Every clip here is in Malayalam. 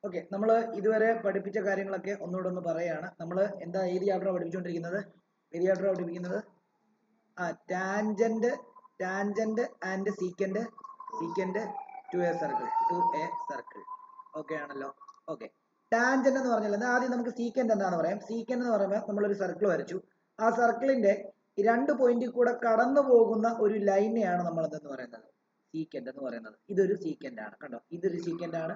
ഓക്കെ, നമ്മൾ ഇതുവരെ പഠിപ്പിച്ച കാര്യങ്ങളൊക്കെ ഒന്നുകൂടെ ഒന്ന് പറയുകയാണ്. നമ്മൾ എന്താ ഏത് ചാപ്റ്ററാണ് പഠിപ്പിച്ചുകൊണ്ടിരിക്കുന്നത്? ഏത് ചാപ്റ്ററാണ് പഠിപ്പിക്കുന്നത്? Tangent and secant to a circle. Okay ആണല്ലോ. ഓക്കെ, ടാൻജന്റ് എന്ന് പറഞ്ഞാൽ ആദ്യം നമുക്ക് സീക്കൻഡ് എന്താണെന്ന് പറയാം. സീക്കൻഡ് എന്ന് പറയുമ്പോൾ നമ്മളൊരു സർക്കിൾ വരച്ചു. ആ സർക്കിളിന്റെ രണ്ട് പോയിന്റിൽ കൂടെ കടന്നു പോകുന്ന ഒരു ലൈനെയാണ് നമ്മൾ എന്തെന്ന് പറയുന്നത്? സീക്കൻഡ് എന്ന് പറയുന്നത്. ഇതൊരു സീക്കൻഡ് ആണ്. കണ്ടോ, ഇതൊരു സീക്കൻഡ് ആണ്.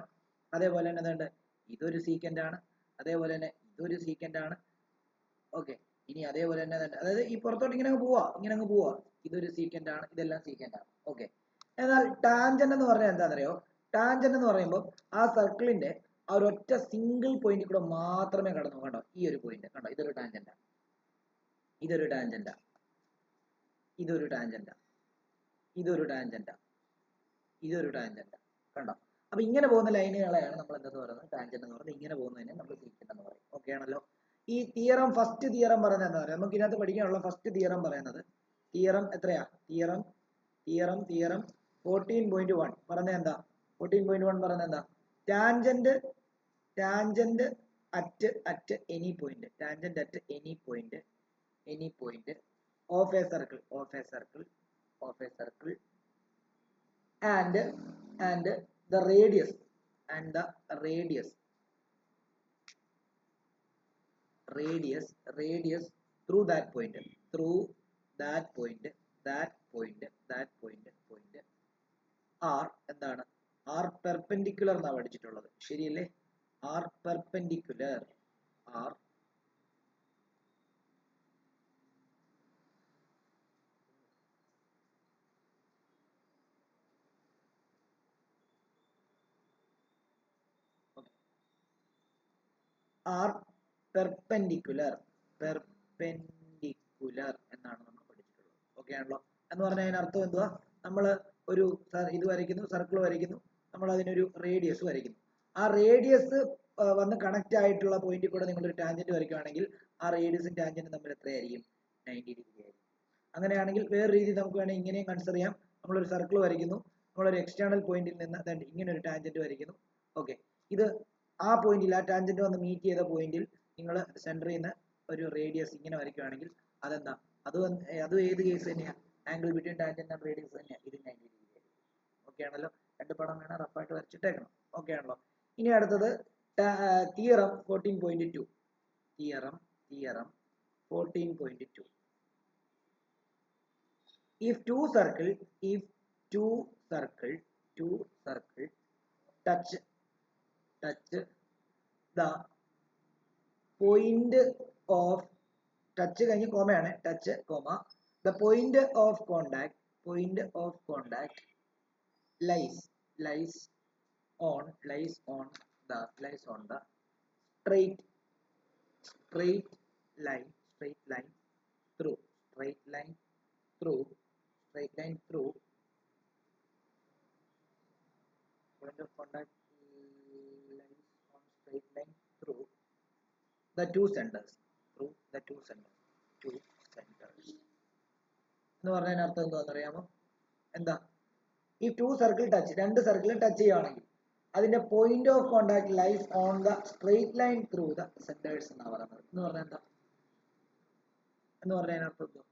അതേപോലെ തന്നെ എന്തുണ്ട്, ഇതൊരു സീക്കൻഡ് ആണ്. അതേപോലെ തന്നെ ഇതൊരു സീക്കൻഡ് ആണ്. ഓക്കെ, ഇനി അതേപോലെ തന്നെ അതായത് ഈ പുറത്തോട്ട് ഇങ്ങനെ അങ്ങ് പോവാ. ഇതൊരു സീക്കൻഡ് ആണ്, ഇതെല്ലാം സീക്കൻഡ് ആണ്. ഓക്കെ, എന്നാൽ ടാൻജന്റ് എന്ന് പറഞ്ഞാൽ എന്താണെന്നറിയോ? ടാൻജന്റ് എന്ന് പറയുമ്പോൾ ആ സർക്കിളിന്റെ ആ ഒരു ഒറ്റ സിംഗിൾ പോയിന്റ് കൂടെ മാത്രമേ കടന്നു. കണ്ടോ, ഈ ഒരു പോയിന്റ് കണ്ടോ, ഇതൊരു ടാൻജന്റാ, ഇതൊരു ടാൻജന്റാ, ഇതൊരു ടാൻജന്റാ, ഇതൊരു ടാൻജന്റാ, ഇതൊരു ടാൻജന്റാ. കണ്ടോ, അപ്പൊ ഇങ്ങനെ പോകുന്ന ലൈനുകളെയാണ് നമ്മൾ എന്തെന്ന് പറയുന്നത്? ടാൻജന്റ് എന്ന് പറയുന്നത്. ഇങ്ങനെ പോകുന്നതിനെ നമ്മൾ സീക്കൻഡ് എന്ന് പറയും. ഓക്കെ ആണല്ലോ. ഈ തിയറം, ഫസ്റ്റ് തിയറം പറയുന്നത് എന്താ പറയുക? നമുക്ക് ഇതിനകത്ത് പഠിക്കാനുള്ള ഫസ്റ്റ് തിയറം പറയുന്നത് തിയറം എത്രയാ? തിയറം 14.1 പറഞ്ഞത് എന്താ? 14.1 പറയുന്നത് എന്താ? Tangent at any point, tangent at any point of A circle and the radius through that point are എന്താണ്? are perpendicular എന്നാണ് പഠിച്ചിട്ടുള്ളത്. ശരിയല്ലേ? are perpendicular എന്നാണ് നമ്മൾ പഠിച്ചിട്ടുള്ളത്. ഓക്കെ ആണല്ലോ. എന്ന് പറഞ്ഞാൽ അതിന് അർത്ഥം എന്തുവാ? നമ്മൾ ഒരു ഇത് വരയ്ക്കുന്നു, സർക്കിൾ വരയ്ക്കുന്നു, നമ്മൾ അതിനൊരു റേഡിയസ് വരയ്ക്കുന്നു. ആ റേഡിയസ് വന്ന് കണക്ട് ആയിട്ടുള്ള പോയിന്റിൽ കൂടെ നിങ്ങളൊരു ടാൻജന്റ് വരയ്ക്കുകയാണെങ്കിൽ ആ റേഡിയസും ടാൻജന്റും തമ്മിൽ എത്രയായിരിക്കും? 90 ഡിഗ്രി ആയിരിക്കും. അങ്ങനെയാണെങ്കിൽ വേറെ രീതി നമുക്ക് വേണമെങ്കിൽ ഇങ്ങനെയും കൺസിഡർ ചെയ്യാം. നമ്മളൊരു സർക്കിൾ വരയ്ക്കുന്നു, നമ്മളൊരു എക്സ്റ്റേണൽ പോയിന്റിൽ നിന്ന് ഇങ്ങനെ ഒരു ടാൻജന്റ് വരയ്ക്കുന്നു. ഓക്കെ, ഇത് ആ പോയിന്റിൽ, ആ ടാൻജന്റ് വന്ന് മീറ്റ് ചെയ്ത പോയിന്റിൽ നിങ്ങൾ സെന്ററിൽ നിന്ന് ഒരു റേഡിയസ് ഇങ്ങനെ വരയ്ക്കുകയാണെങ്കിൽ അതെന്താ? അത് ഏത് കേസ് തന്നെയാണ്? Angle between tangent and radius തന്നെയാണ്. ഇത് 90 ഡിഗ്രി ആയിരിക്കും. ഓക്കെ ആണല്ലോ. രണ്ട് പടം വേണം, റഫായിട്ട് വരച്ചിട്ടേക്കണം. ഓക്കെ ആണല്ലോ. ഇനി അടുത്തത് theorem 14.2. Theorem 14.2. If two circle touch the point of touch കഴിഞ്ഞ് കോമയാണ്, touch comma the point of contact lies on the straight line through point of contact lies on straight line through the two centers എന്ന് പറഞ്ഞതിന് അർത്ഥം എന്താണെന്ന് അറിയാമോ? എന്താ? ഈ ടു സർക്കിൾ ടച്ച്, രണ്ട് സർക്കിളും ടച്ച് ചെയ്യുകയാണെങ്കിൽ അതിന്റെ point of contact lies on the straight line through the centres എന്നാണ് പറയുന്നത്. എന്ന് പറഞ്ഞാൽ എന്താ? എന്ന് പറഞ്ഞതിന് അർത്ഥം എന്തോ?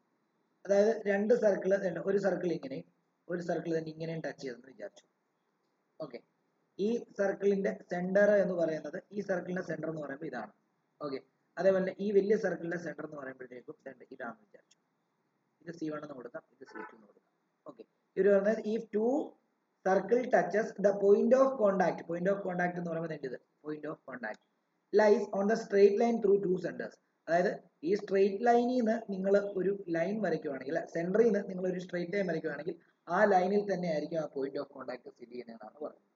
അതായത് രണ്ട് സർക്കിൾ, ഒരു സർക്കിൾ ഇങ്ങനെ, ഒരു സർക്കിൾ തന്നെ ഇങ്ങനെയും ടച്ച് ചെയ്തെന്ന് വിചാരിച്ചു. ഓക്കെ, ഈ സർക്കിളിന്റെ സെന്റർ എന്ന് പറയുന്നത്, ഈ സർക്കിളിന്റെ സെന്റർ എന്ന് പറയുമ്പോൾ ഇതാണ്. ഓക്കെ, അതേപോലെ ഈ വലിയ സർക്കിളിന്റെ സെന്റർ എന്ന് പറയുമ്പോഴത്തേക്കും ഇതാണെന്ന് വിചാരിച്ചു. ഇത് C1 എന്ന് കൊടുക്കാം, ഇത് C2 എന്ന് കൊടുക്കാം. ഓക്കെ, ഇത് പറഞ്ഞാൽ ഈ two circle touches the point of contact എന്ന് പറയുമ്പോൾ ഇത് point of contact lies on the straight line through two centres. അതായത് ഈ സ്ട്രെയിറ്റ് ലൈനിൽ നിന്ന് നിങ്ങൾ ഒരു ലൈൻ വരയ്ക്കുകയാണെങ്കിൽ, സെന്ററിൽ നിന്ന് നിങ്ങൾ ഒരു സ്ട്രെയിറ്റ് ലൈൻ വരയ്ക്കുകയാണെങ്കിൽ ആ ലൈനിൽ തന്നെ ആയിരിക്കും ആ പോയിന്റ് ഓഫ് കോണ്ടാക്ട് സ്ഥിതി ചെയ്യുന്നതെന്നാണ് പറയുന്നത്.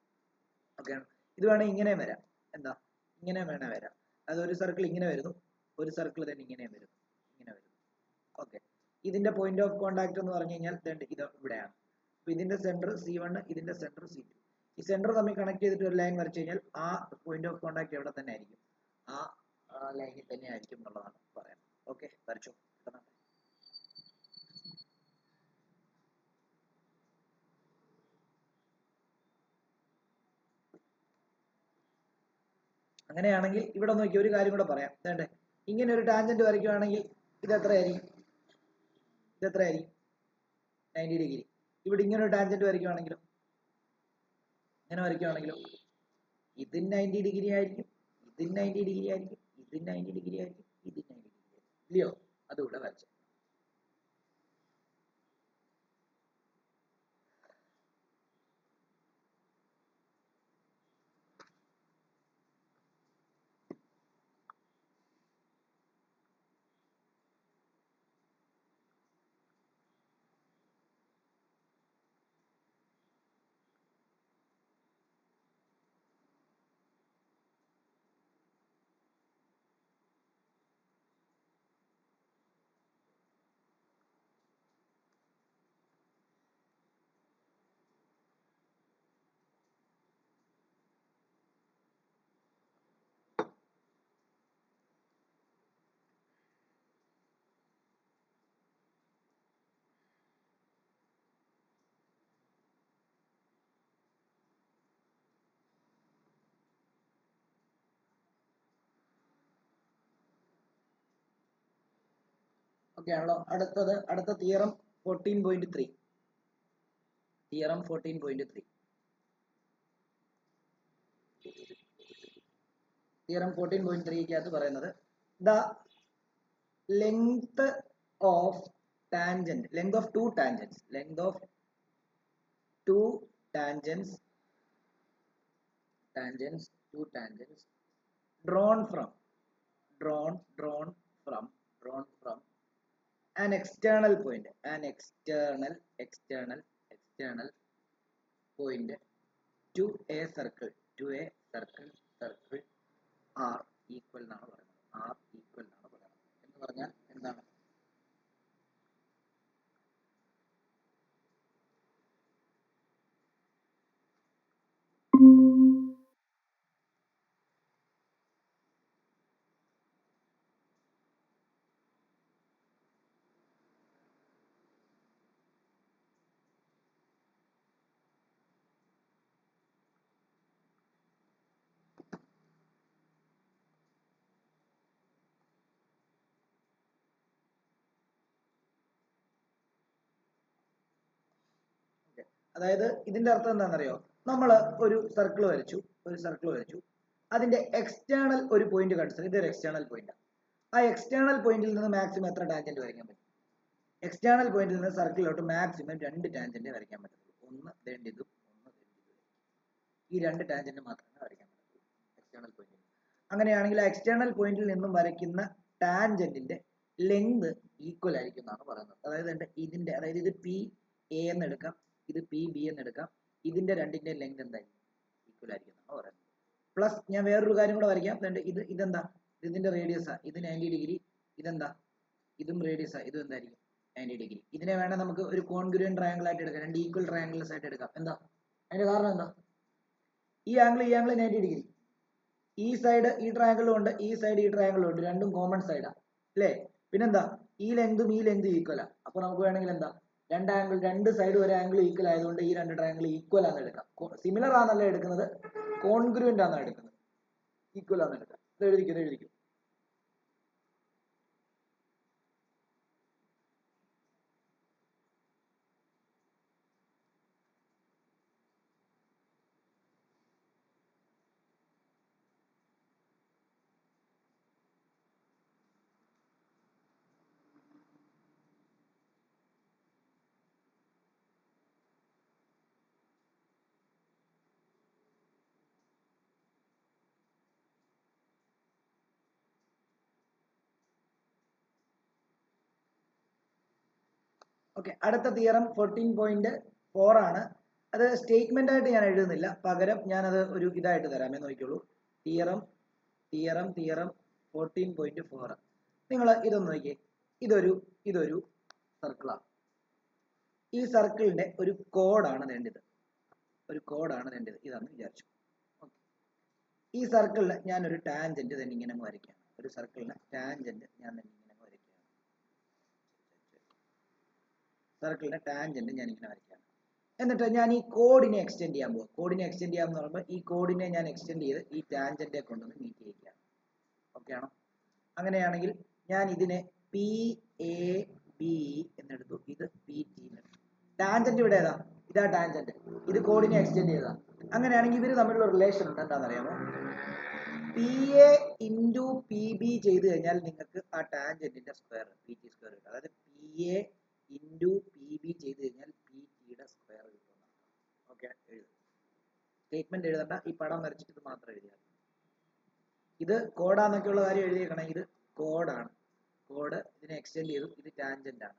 ഓക്കെ, ഇത് വേണമെങ്കിൽ ഇങ്ങനെ വരാം. എന്താ? ഇങ്ങനെ വേണേ വരാം. അതായത് ഒരു സർക്കിൾ ഇങ്ങനെ വരുന്നു, ഒരു സർക്കിൾ തന്നെ ഇങ്ങനെ വരുന്നു. ഓക്കെ, ഇതിന്റെ പോയിന്റ് ഓഫ് കോണ്ടാക്ട് എന്ന് പറഞ്ഞു കഴിഞ്ഞാൽ ഇത് ഇവിടെയാണ്. അപ്പൊ ഇതിന്റെ സെന്റർ C1, ഇതിന്റെ സെന്റർ C2. ഈ സെന്റർ തമ്മിൽ കണക്ട് ചെയ്തിട്ട് ഒരു ലൈൻ വരച്ചു കഴിഞ്ഞാൽ ആ പോയിന്റ് ഓഫ് കോണ്ടാക്ട് എവിടെ തന്നെ ആയിരിക്കും? ആ ലൈനിൽ തന്നെ ആയിരിക്കും എന്നുള്ളതാണ് പറയുന്നത്. ഓക്കെ, വരച്ചു. അങ്ങനെയാണെങ്കിൽ ഇവിടെ നോക്കി ഒരു കാര്യം കൂടെ പറയാം. വേണ്ടേ, ഇങ്ങനെ ഒരു ടാൻജന്റ് വരയ്ക്കുകയാണെങ്കിൽ ഇത് എത്രയായിരിക്കും? ഇത് എത്രയായിരിക്കും? 90 ഡിഗ്രി. ഇവിടെ ഇങ്ങനെ ഒരു ടാൻജന്റ് വരയ്ക്കുകയാണെങ്കിലോ, ഇങ്ങനെ വരയ്ക്കുകയാണെങ്കിലോ, ഇതും 90 ഡിഗ്രി ആയിരിക്കും, ഇതും 90 ഡിഗ്രി ആയിരിക്കും, ഇതും 90 ഡിഗ്രി ആയിരിക്കും, ഇതും 90 ഡിഗ്രി ആയിരിക്കും, ഇല്ലയോ? അതുകൂടെ വരച്ചു. ഓക്കെ ആണല്ലോ. അടുത്ത തിയറം 14.3. തിയറം 14.3. തിയറം 14.3 പറയുന്നത് the length of tangent, length of two tangents, length of two tangents, two tangents drawn from an external point, external point to a circle, circle r equal എന്നാണ് പറയുന്നത്. എന്ന് പറഞ്ഞാൽ എന്താണ്? അതായത് ഇതിന്റെ അർത്ഥം എന്താണെന്നറിയോ? നമ്മൾ ഒരു സർക്കിൾ വരച്ചു, അതിന്റെ എക്സ്റ്റേണൽ ഒരു പോയിന്റ് കൺസിഡർ, ഇതൊരു എക്സ്റ്റേണൽ പോയിന്റ്. ആ എക്സ്റ്റേണൽ പോയിന്റിൽ നിന്ന് മാക്സിമം എത്ര ടാൻജന്റ് വരയ്ക്കാൻ പറ്റും? എക്സ്റ്റേണൽ പോയിന്റിൽ നിന്ന് സർക്കിളിലോട്ട് മാക്സിമം 2 ടാൻജന്റ് വരയ്ക്കാൻ പറ്റുള്ളൂ. ഒന്ന് ഇതും, ഒന്ന് ഇതും. ഈ 2 ടാൻജന്റ് മാത്രമേ വരയ്ക്കാൻ പറ്റുള്ളൂ എക്സ്റ്റേണൽ പോയിന്റിൽ. അങ്ങനെയാണെങ്കിൽ ആ എക്സ്റ്റേണൽ പോയിന്റിൽ നിന്നും വരയ്ക്കുന്ന ടാൻജന്റിന്റെ ലെങ്ത് ഈക്വൽ ആയിരിക്കും എന്നാണ് പറയുന്നത്. അതായത് ഇത് പി എ എന്ന് എടുക്കാം, ഇത് പി ബി എന്ന് എടുക്കാം. ഇതിന്റെ രണ്ടിന്റെ ലെങ്ത് എന്തായിരിക്കും? ഈക്വൽ ആയിരിക്കും എന്നാണ് പറയുന്നത്. പ്ലസ് ഞാൻ വേറൊരു കാര്യം കൂടെ വരയ്ക്കാം. ഇതെന്താ? ഇതിന്റെ റേഡിയസ്, ഇത് 90 ഡിഗ്രി. ഇതെന്താ? ഇതും റേഡിയസ്, ഇതും എന്തായിരിക്കും? 90 ഡിഗ്രി. ഇതിനെ വേണം നമുക്ക് ഒരു കോൺഗ്രുവന്റ് ട്രയാങ്കിൾ ആയിട്ട് എടുക്കാം, 2 ഈക്വൽ ട്രയാങ്കിൾസ് ആയിട്ട് എടുക്കാം. എന്താ അതിന്റെ കാരണം? എന്താ? ഈ ആംഗിൾ 90 ഡിഗ്രി, ഈ സൈഡ് ഈ ട്രയാങ്കിളും ഉണ്ട്, ഈ സൈഡ് ഈ ട്രയാങ്കിളും ഉണ്ട്, രണ്ടും കോമൺ സൈഡാ അല്ലേ? പിന്നെന്താ? ഈ ലെങ്തും ഈ ലെങ്തും ഈക്വലാ. അപ്പൊ നമുക്ക് വേണമെങ്കിൽ എന്താ, രണ്ട് സൈഡ് ഒരു ആംഗിൾ ഈക്വൽ ആയതുകൊണ്ട് ഈ 2 ട്രയാങ്കിൾ ഈക്വൽ ആണെന്ന് എടുക്കാം. സിമിലർ ആണെന്നല്ല എടുക്കുന്നത്, കോൺഗ്രുവന്റ് ആണെന്ന് എടുക്കുന്നത്, ഈക്വൽ ആണെന്ന് എടുക്കാം. ഇത് എഴുതിക്കും. ഓക്കെ, അടുത്ത തിയറം 14.4 ആണ്. അത് സ്റ്റേറ്റ്മെന്റ് ആയിട്ട് ഞാൻ എഴുതുന്നില്ല, പകരം ഞാനത് ഒരു ഇതായിട്ട് തരാമേ, നോക്കിക്കോളൂ. തിയറം 14.4. നിങ്ങൾ ഇതൊന്ന് നോക്കിയേ. ഇതൊരു സർക്കിളാണ്. ഈ സർക്കിളിന്റെ ഒരു കോഡാണ് വേണ്ടത്, ഇതാണെന്ന് വിചാരിച്ചു. ഈ സർക്കിളിന് ഞാനൊരു ടാൻജന്റ് തന്നെ ഇങ്ങനെ വരയ്ക്കുകയാണ്. ഒരു സർക്കിളിന് ടാൻജന്റ് ഞാൻ തന്നെ ഇങ്ങനെ വരയ്ക്കുകയാണ്. എന്നിട്ട് ഞാൻ ഈ കോഡിനെ എക്സ്റ്റെൻഡ് ചെയ്യാൻ പോകും. കോഡിനെ എക്സ്റ്റെൻഡ് ചെയ്യാന്ന് പറയുമ്പോൾ ഈ കോഡിനെ ഞാൻ എക്സ്റ്റെൻഡ് ചെയ്ത് ഈ ടാൻജന്റിനെ കൊണ്ടൊന്ന് മീറ്റ് ചെയ്യിക്കുകയാണ്. ഓക്കെ ആണോ? അങ്ങനെയാണെങ്കിൽ ഞാൻ ഇതിനെ പി എ ബി എന്നെടുത്തു, ഇത് പി ടി എന്നെടുത്തു. ടാൻജന്റ് ഇവിടെ ഏതാ? ഇതാ ടാൻജന്റ്. ഇത് കോഡിനെ എക്സ്റ്റെൻഡ് ചെയ്തതാ. അങ്ങനെയാണെങ്കിൽ ഇവര് തമ്മിലുള്ള റിലേഷൻ ഉണ്ട്. എന്താണെന്നറിയാമോ? P A into P B ചെയ്ത് കഴിഞ്ഞാൽ നിങ്ങൾക്ക് ആ ടാൻജന്റിന്റെ സ്ക്വയർ പി ടി സ്ക്വയർ കിട്ടും. അതായത് P A into P B ചെയ്ത് കഴിഞ്ഞാൽ പി ടിയുടെ സ്ക്വയർ കിട്ടും. ഓക്കെ, എഴുതും. സ്റ്റേറ്റ്മെന്റ് എഴുതണ്ട, ഈ പടം വരച്ചിട്ട് ഇത് മാത്രം എഴുതിയാൽ. ഇത് കോഡാന്നൊക്കെയുള്ള കാര്യം എഴുതിയേക്കണം. ഇത് കോഡാണ്. കോഡ് ഇതിനെ എക്സ്റ്റെൻഡ് ചെയ്തു, ഇത് ടാൻജന്റ് ആണ്.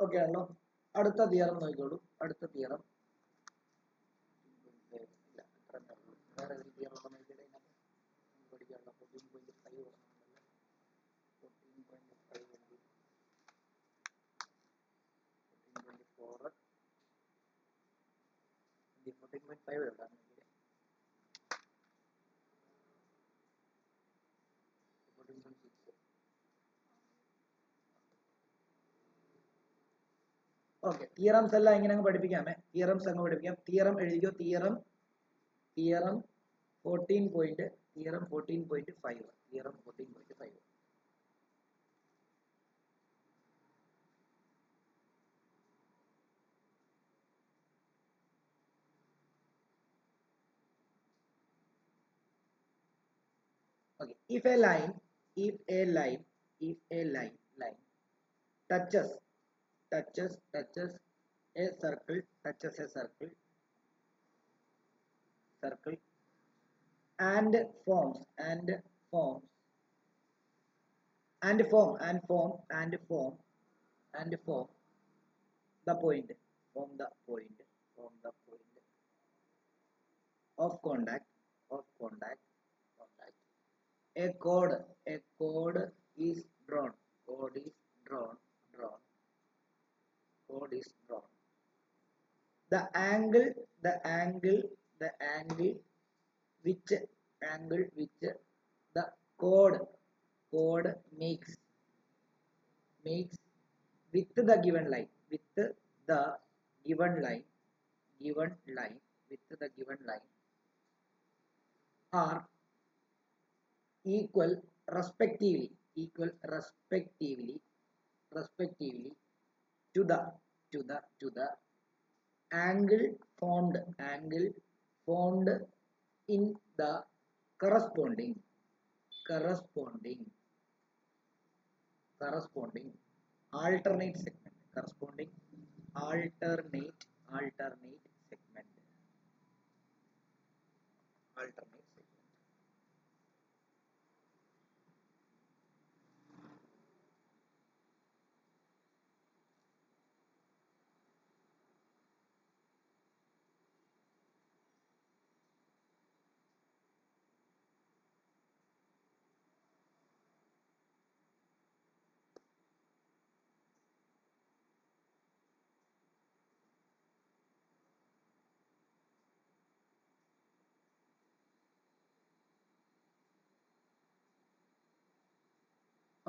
ഓക്കെ ആണല്ലോ? അടുത്ത തിയറം നോക്കിക്കോളൂ. അടുത്ത തിയറം വേറെ ഒരു തിയറം പഠിക്കാനുള്ള 14.5 14.5 എവിടെയാണ്? ഓക്കെ, തിയറംസ് എല്ലാം ഇങ്ങനെ അങ്ങ് പഠിപ്പിക്കാമേ. തിയറംസ് അങ്ങ് പഠിപ്പിക്കാം. തിയറം എഴുതിക്കോ. Theorem 14.5. Theorem 14.5. Okay, if a line touches a circle, and form the point of contact. A chord is drawn. The angle which the chord makes with the given line are equal respectively to the angle formed in the corresponding alternate segment.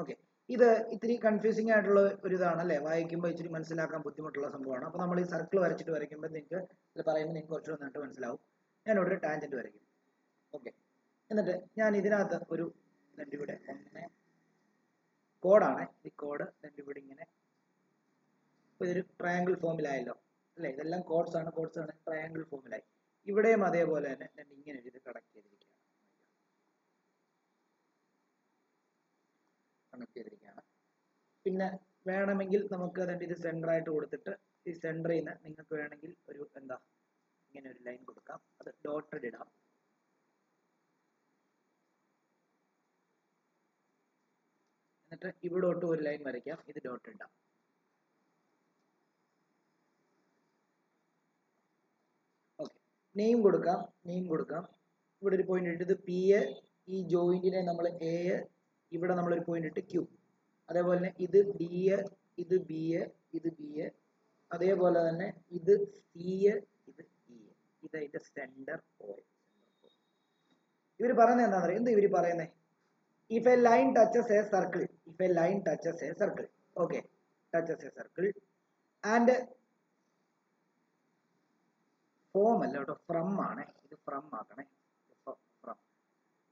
Okay, ഇത് ഇത്തിരി കൺഫ്യൂസിംഗ് ആയിട്ടുള്ള ഒരു ഇതാണ് അല്ലേ? വായിക്കുമ്പോൾ ഇച്ചിരി മനസ്സിലാക്കാൻ ബുദ്ധിമുട്ടുള്ള സംഭവമാണ്. അപ്പോൾ നമ്മൾ ഈ സർക്കിൾ വരച്ചിട്ട് വരയ്ക്കുമ്പോൾ നിങ്ങൾക്ക് ഇത് പറയുമ്പോൾ നിങ്ങൾക്ക് കുറച്ചുകൂടെ നന്നായിട്ട് മനസ്സിലാവും. ഞാനിവിടെ ഒരു ടാൻജന്റ് വരയ്ക്കും. ഓക്കെ, എന്നിട്ട് ഞാൻ ഇതിനകത്ത് ഒരു ഇവിടെ കോഡാണ്. ഈ കോഡ് ഇവിടെ ഇങ്ങനെ ഇതൊരു ട്രയാങ്കിൾ ഫോമിലായല്ലോ അല്ലേ? ഇതെല്ലാം കോഡ്സ് ആണ്. ട്രയാങ്കിൾ ഫോമിലായി. ഇവിടെയും അതേപോലെ തന്നെ ഇങ്ങനെ ഇത് കണക്ട് ചെയ്തിരിക്കുകയാണ്. പിന്നെ വേണമെങ്കിൽ നമുക്ക് അതിൻ്റെ ഇത് സെന്റർ ആയിട്ട് കൊടുത്തിട്ട് ഈ സെന്ററിൽ നിന്ന് നിങ്ങൾക്ക് വേണമെങ്കിൽ ഒരു ഇങ്ങനെ ഒരു ലൈൻ കൊടുക്കാം. അത് ഡോട്ടഡ് ഇടാം. എന്നിട്ട് ഇവിടോട്ട് ഒരു ലൈൻ വരയ്ക്കാം, ഇത് ഡോട്ട് ഇടാം. ഓക്കെ, നെയിം കൊടുക്കാം. ഇവിടെ ഒരു പോയിന്റ് ഇട്ട് ഇത് പി എ, ഈ ജോയിന്റിനെ നമ്മൾ എ, ഇവിടെ നമ്മളൊരു പോയിന്റ് ഇട്ട് ക്യൂ. അതേപോലെ തന്നെ ഇത് ഡി എ, ഇത് ബി എ, ഇത് ബി എ, അതേപോലെ തന്നെ ഇത് സി എ, ഇത് ഇ എ, ഇതതിന്റെ സെന്റർ പോയിന്റ്. ഇവർ പറയുന്നത് എന്താണെന്ന് അറിയാം. എന്താ ഇവർ പറയുന്നത്? if a line touches a circle, okay, touches a circle and form അല്ല കേട്ടോ, from ആണ്, ഇത് from ആക്കണേ, from,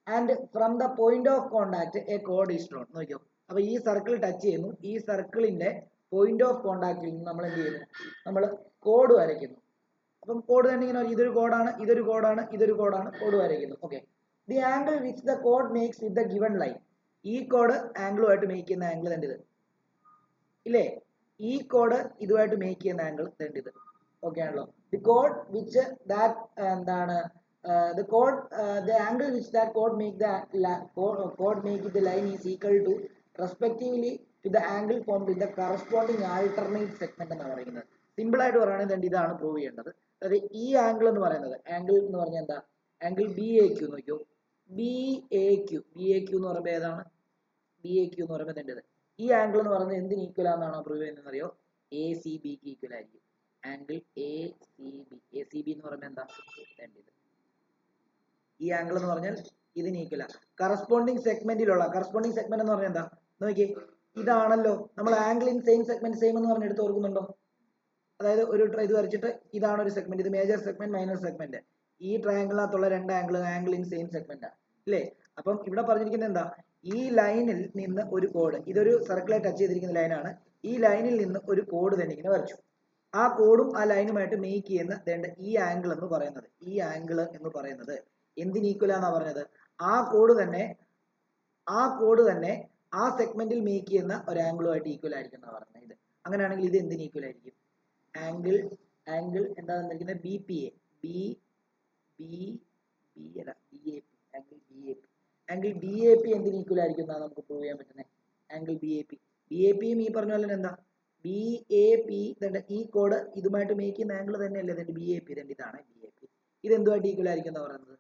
and from the point of contact a chord is drawn. നോക്കിയോ, അപ്പൊ ഈ സർക്കിൾ ടച്ച് ചെയ്യുന്നു, ഈ സർക്കിളിന്റെ പോയിന്റ് ഓഫ് കോണ്ടാക്റ്റിൽ നിന്ന് നമ്മൾ എന്ത് ചെയ്യുന്നു, നമ്മൾ കോഡ് വരയ്ക്കുന്നു. അപ്പം കോഡ് തന്നെ ഇങ്ങനെ, ഇതൊരു കോഡാണ്, ഇതൊരു കോഡാണ്, ഇതൊരു കോഡാണ്, കോഡ് വരയ്ക്കുന്നു. Okay, the angle which the code makes with the given line, ഈ കോഡ് ആംഗിളുമായിട്ട് മേക്ക് ചെയ്യുന്ന ആംഗിൾ തന്നെ ഇത് ഇല്ലേ, ഈ കോഡ് ഇതുമായിട്ട് മേക്ക് ചെയ്യുന്ന ആംഗിൾ തന്നെ ഇത്. ഓക്കെ ആണല്ലോ. ദി കോഡ് വിച്ച് ദാറ്റ് എന്താണ്, the chord the angle which that chord make the line is equal to respectively to the angle formed in the corresponding alternate segment എന്നാണ് പറയുന്നത്. സിമ്പിൾ ആയിട്ട് പറയുകയാണെങ്കിൽ ഇതാണ് പ്രൂവ് ചെയ്യേണ്ടത്. അതായത് ഈ ആംഗിൾ എന്ന് പറയുന്നത്, ആംഗിൾ എന്ന് പറഞ്ഞാൽ എന്താ, ആംഗിൾ ബി എ ക്യൂ നോക്കിയോ, ബി എ ക്യൂ എന്ന് പറയുമ്പോൾ ഏതാണ്, ബി എ ക്യൂ എന്ന് പറയുമ്പോൾ എന്റേത് ഈ ആംഗിൾ എന്ന് പറയുന്നത് എന്തിന് ഈക്വൽ ആണെന്നാണോ പ്രൂവ് ചെയ്യുന്നത് അറിയോ, എ സി ബിക്ക് ഈക്വൽ ആയിരിക്കും. ആംഗിൾ എ സി ബി എന്ന് പറയുമ്പോൾ എന്താ, എന്റേത് ഈ ആംഗിൾ എന്ന് പറഞ്ഞാൽ ഇതിന് ഈക്വല. കറസ്പോണ്ടിങ് സെഗ്മെന്റിലുള്ള, കറസ്പോണ്ടിങ് സെഗ്മെന്റ് എന്ന് പറഞ്ഞാൽ എന്താ നോക്കിയേ, ഇതാണല്ലോ നമ്മൾ angle in same segment same എന്ന് പറഞ്ഞ് എടുത്ത് ഓർക്കുന്നുണ്ടോ. അതായത് ഒരു ഇത് വരച്ചിട്ട് ഇതാണ് ഒരു സെഗ്മെന്റ്, ഇത് മേജർ സെഗ്മെന്റ് മൈനർ സെഗ്മെന്റ്, ഈ ട്രയാംഗിളിനകത്തുള്ള രണ്ട് ആംഗിൾ ഇൻ സെയിം സെഗ്മെന്റ് അല്ലേ. അപ്പം ഇവിടെ പറഞ്ഞിരിക്കുന്നത് എന്താ, ഈ ലൈനിൽ നിന്ന് ഒരു കോഡ്, ഇതൊരു സർക്കിളെ ടച്ച് ചെയ്തിരിക്കുന്ന ലൈനാണ്, ഈ ലൈനിൽ നിന്ന് ഒരു കോഡ് തന്നെ ഇങ്ങനെ വരച്ചു. ആ കോഡും ആ ലൈനുമായിട്ട് മേക്ക് ചെയ്യുന്ന ഈ ആംഗിൾ എന്ന് പറയുന്നത്, ഈ ആംഗിൾ എന്ന് പറയുന്നത് എന്തിന് ഈക്വലാന്നാ പറഞ്ഞത്, ആ കോഡ് തന്നെ ആ സെഗ്മെന്റിൽ മേക്ക് ചെയ്യുന്ന ഒരു ആംഗിളുമായിട്ട് ഈക്വൽ ആയിരിക്കും എന്നാണ് പറഞ്ഞത്. ഇത് അങ്ങനെയാണെങ്കിൽ ഇത് എന്തിന് ഈക്വൽ ആയിരിക്കും, ആംഗിൾ എന്താ തന്നിരിക്കുന്നത്, B P A, angle B A P എന്തിന് ഈക്വൽ ആയിരിക്കും എന്നാണ് നമുക്ക് പ്രൂവ് ചെയ്യാൻ പറ്റുന്നത്. ആംഗിൾ ബി എ പിയും ഈ പറഞ്ഞ പോലെ എന്താ, ബി എ പി ഈ കോഡ് ഇതുമായിട്ട് മേക്ക് ചെയ്യുന്ന ആംഗിൾ തന്നെയല്ലേ ബി എ പി, ഇതാണ് ബി എ പി. ഇത് എന്തുമായിട്ട് ഈക്വൽ ആയിരിക്കും എന്ന് പറയുന്നത്,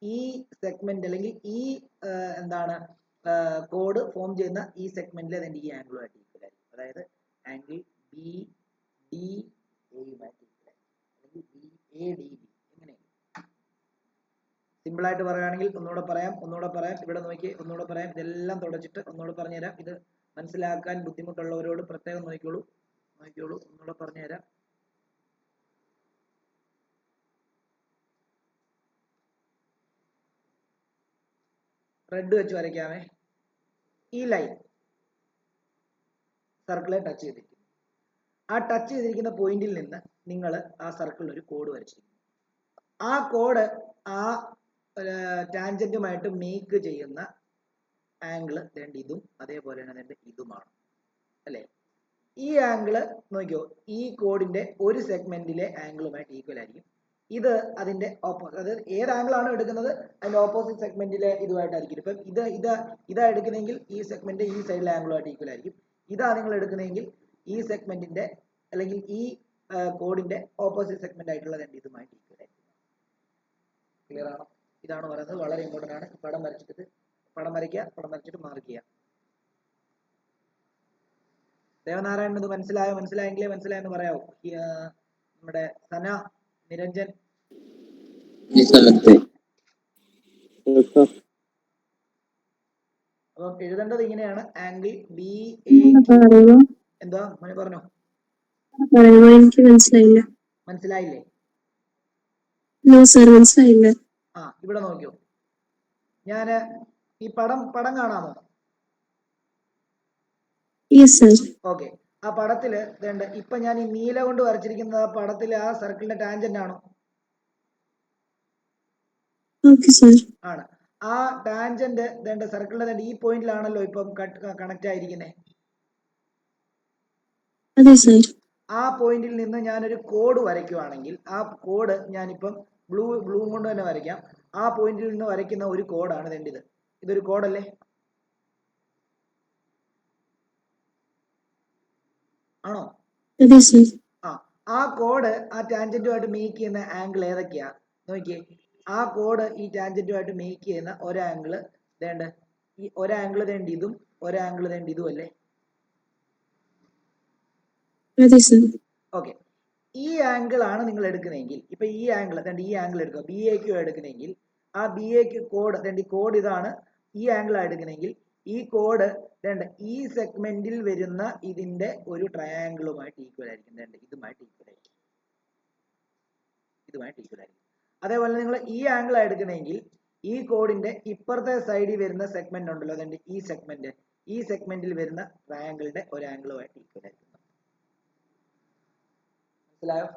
ഈ സെഗ്മെന്റ് അല്ലെങ്കിൽ ഈ എന്താണ് കോഡ് ഫോം ചെയ്യുന്ന ഈ സെഗ്മെന്റിൽ അതിന്റെ ഈ ആംഗിളുമായിട്ട് ഈക്വൽ ആയിരിക്കും. അതായത് ആംഗിൾ ബി ഡി എയുമായിട്ട് ഈക്വൽ ആയിരിക്കും, അല്ലെങ്കിൽ ബി എ ഡി ബി. എങ്ങനെയാണ് സിമ്പിൾ ആയിട്ട് പറയുകയാണെങ്കിൽ ഒന്നുകൂടെ പറയാം, ഇവിടെ നോക്കി ഒന്നുകൂടെ പറയാം, ഇതെല്ലാം തുടച്ചിട്ട് ഒന്നുകൂടെ പറഞ്ഞുതരാം. ഇത് മനസ്സിലാക്കാൻ ബുദ്ധിമുട്ടുള്ളവരോട് പ്രത്യേകം നോക്കിക്കോളൂ, ഒന്നുകൂടെ പറഞ്ഞുതരാം. റെഡ് വെച്ച് വരയ്ക്കാമേ. ഈ ലൈൻ സർക്കിളെ ടച്ച് ചെയ്തിരിക്കുന്നു, ആ ടച്ച് ചെയ്തിരിക്കുന്ന പോയിന്റിൽ നിന്ന് നിങ്ങൾ ആ സർക്കിളിൽ ഒരു കോഡ് വരച്ചിരിക്കുന്നു. ആ കോഡ് ആ ടാൻജന്റുമായിട്ട് മേക്ക് ചെയ്യുന്ന ആംഗിള് ഇതും അതേപോലെ തന്നെ ഇതുമാണ് അല്ലെ. ഈ ആംഗിള് നോക്കിയോ, ഈ കോഡിന്റെ ഒരു സെഗ്മെന്റിലെ ആംഗിളുമായിട്ട് ഈക്വൽ ആയിരിക്കും. ഇത് അതിന്റെ ഓപ്പോസിറ്റ്, അതായത് ഏത് ആംഗിൾ ആണോ എടുക്കുന്നത് അതിന്റെ ഓപ്പോസിറ്റ് സെഗ്മെന്റിലെ ഇതുമായിട്ടായിരിക്കും. ഇപ്പം ഇതാ എടുക്കുന്നെങ്കിൽ ഈ സെഗ്മെന്റ് ഈ സൈഡിലെ ആംഗിളുമായിട്ട് ഈക്വൽ ആയിരിക്കും. ഇതാ നിങ്ങൾ എടുക്കുന്നെങ്കിൽ ഈ സെഗ്മെന്റിന്റെ അല്ലെങ്കിൽ ഈ കോഡിന്റെ ഓപ്പോസിറ്റ് സെഗ്മെന്റ് ആയിട്ടുള്ളത് ഇതുമായിട്ട് ഈക്വൽ ആയിരിക്കും. ക്ലിയർ ആണോ? ഇതാണ് പറയുന്നത്, വളരെ ഇമ്പോർട്ടന്റ് ആണ്. പടം വരച്ചിട്ട് മാർക്ക് ചെയ്യുക. ദേവനാരായണൻ ഇത് മനസ്സിലായെങ്കിലേ മനസ്സിലായെന്ന് പറയാവോ? നമ്മുടെ സന, നിരഞ്ജൻ. അപ്പം എഴുതേണ്ടത് ഇങ്ങനെയാണ്, ആംഗിൾ ബി എ. എന്താ മോനെ പറഞ്ഞോ, എനിക്ക് മനസ്സിലായില്ലേ? മനസ്സിലായില്ല. ആ ഇവിടെ നോക്കിയോ, ഞാന് ഈ പടം കാണാമോ? ഓക്കെ, ആ പടത്തില് ഇപ്പൊ ഞാൻ ഈ നീല കൊണ്ട് വരച്ചിരിക്കുന്ന ആ പടത്തില് ആ സർക്കിളിന്റെ ടാൻജന്റ് ആണോ? ആണ്. ആ ടാൻജന്റ് സർക്കിളിന്റെ ഈ പോയിന്റിലാണല്ലോ ഇപ്പം കണക്ട് ആയിരിക്കുന്നത്. ആ പോയിന്റിൽ നിന്ന് ഞാനൊരു കോഡ് വരയ്ക്കുവാണെങ്കിൽ ആ കോഡ് ഞാനിപ്പം ബ്ലൂ കൊണ്ട് തന്നെ വരയ്ക്കാം. ആ പോയിന്റിൽ നിന്ന് വരയ്ക്കുന്ന ഒരു കോഡാണ് ഇതൊരു കോഡല്ലേ. ആണോ? അതെ സർ. ആ കോഡ് ആ ടാൻജന്റുമായിട്ട് മേക്ക് ചെയ്യുന്ന ആംഗിൾ ഏതൊക്കെയാ നോക്കിയേ. ആ കോഡ് ഈ ടാൻജന്റുമായിട്ട് മേക്ക് ചെയ്യുന്ന ഒരാംഗിള് വേണ്ട, ഈ ഒരാംഗിള് വേണ്ട ഇതും ഒരാംഗിള് വേണ്ട ഇതും അല്ലേ? അതെ സർ. ഓക്കെ, ഈ ആംഗിൾ ആണ് നിങ്ങൾ എടുക്കുന്നതെങ്കിൽ, ഇപ്പൊ ഈ ആംഗിൾ ഈ ആംഗിൾ എടുക്കുക, ബി എ ക്യു എടുക്കുന്നെങ്കിൽ ആ ബി എ ക്യു കോഡ് ഈ കോഡ് ഇതാണ്, ഈ ആംഗിൾ എടുക്കുന്നെങ്കിൽ ഈ കോഡ് ഈ സെഗ്മെന്റിൽ വരുന്ന ഇതിന്റെ ഒരു ട്രയാംഗിളുമായിട്ട് ഈക്വൽ ആയിരിക്കും. ഇതുമായിട്ട് ഈക്വൽ ആയിരിക്കും, ഇതുമായിട്ട് ഈക്വൽ ആയിരിക്കും. അതേപോലെ നിങ്ങൾ ഈ ആംഗിൾ എടുക്കുന്നെങ്കിൽ ഈ കോഡിന്റെ ഇപ്പുറത്തെ സൈഡിൽ വരുന്ന സെഗ്മെന്റ് ഉണ്ടല്ലോ, ഈ സെഗ്മെന്റിൽ വരുന്ന ട്രയാംഗിളിന്റെ ഒരു ആംഗിളുമായിട്ട് ഈക്വൽ ആയിരിക്കും. മനസ്സിലായോ?